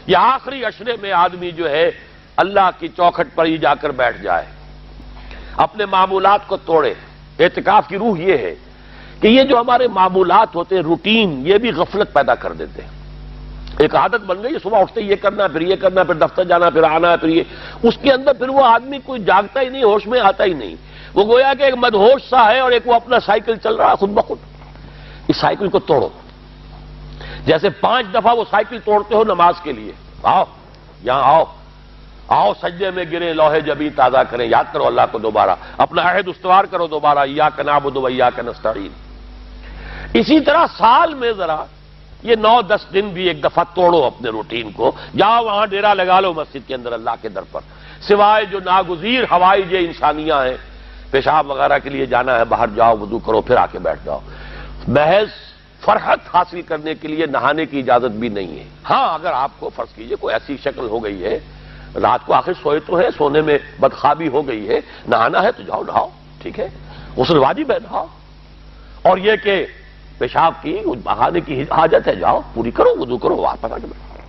یہ آخری عشرے میں آدمی جو ہے اللہ کی چوکھٹ پر ہی جا کر بیٹھ جائے، اپنے معمولات کو توڑے۔ اعتکاف کی روح یہ ہے کہ یہ جو ہمارے معمولات ہوتے ہیں، روٹین، یہ بھی غفلت پیدا کر دیتے ہیں۔ ایک عادت بن گئی، صبح اٹھتے یہ کرنا، پھر یہ کرنا، پھر دفتر جانا، پھر آنا، پھر یہ، اس کے اندر پھر وہ آدمی کوئی جاگتا ہی نہیں، ہوش میں آتا ہی نہیں۔ وہ گویا کہ ایک مدہوش سا ہے اور ایک وہ اپنا سائیکل چل رہا ہے خود بخود۔ اس سائیکل کو توڑو، جیسے 5 دفعہ وہ سائیکل توڑتے ہو نماز کے لیے۔ آؤ یہاں آؤ، آؤ سجدے میں گرے، لوح جبیں تازہ کریں، یاد کرو اللہ کو دوبارہ، اپنا عہد استوار کرو دوبارہ، ایاک نعبد و ایاک نستعین۔ اسی طرح سال میں ذرا یہ 9-10 دن بھی ایک دفعہ توڑو اپنے روٹین کو، جاؤ وہاں ڈیرا لگا لو مسجد کے اندر اللہ کے در پر، سوائے جو ناگزیر ہوائج انسانیاں ہیں، پیشاب وغیرہ کے لیے جانا ہے باہر جاؤ، وضو کرو، پھر آ کے بیٹھ جاؤ۔ محض فرحت حاصل کرنے کے لیے نہانے کی اجازت بھی نہیں ہے۔ ہاں اگر آپ کو فرض کیجئے کوئی ایسی شکل ہو گئی ہے، رات کو آخر سوئے تو ہے، سونے میں بدخوابی ہو گئی ہے، نہانا ہے تو جاؤ نہاؤ، ٹھیک ہے، غسل واجب ہے، نہاؤ۔ اور یہ کہ پیشاب کی بہانے کی حاجت ہے، جاؤ پوری کرو، وضو کرو، واپس آ کے بیٹھو۔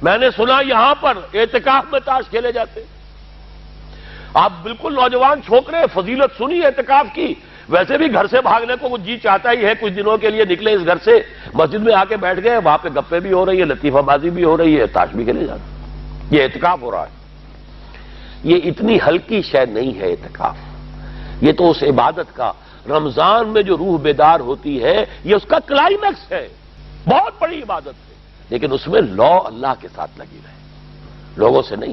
میں نے سنا یہاں پر اعتکاف میں تاش کھیلے جاتے۔ آپ بالکل نوجوان چھوکرے، فضیلت سنی اعتکاف کی، ویسے بھی گھر سے بھاگنے کو وہ جی چاہتا ہی ہے، کچھ دنوں کے لیے نکلے اس گھر سے، مسجد میں آ کے بیٹھ گئے، وہاں پہ گپے بھی ہو رہی ہے، لطیفہ بازی بھی ہو رہی ہے، تاش بھی کھیلے جاتے۔ یہ اعتکاف ہو رہا ہے۔ یہ اتنی ہلکی شے نہیں ہے اعتکاف، یہ تو اس عبادت کا، رمضان میں جو روح بیدار ہوتی ہے، یہ اس کا کلائمیکس ہے، بہت بڑی عبادت ہے، لیکن اس میں لو اللہ کے ساتھ لگی رہے، لوگوں سے نہیں۔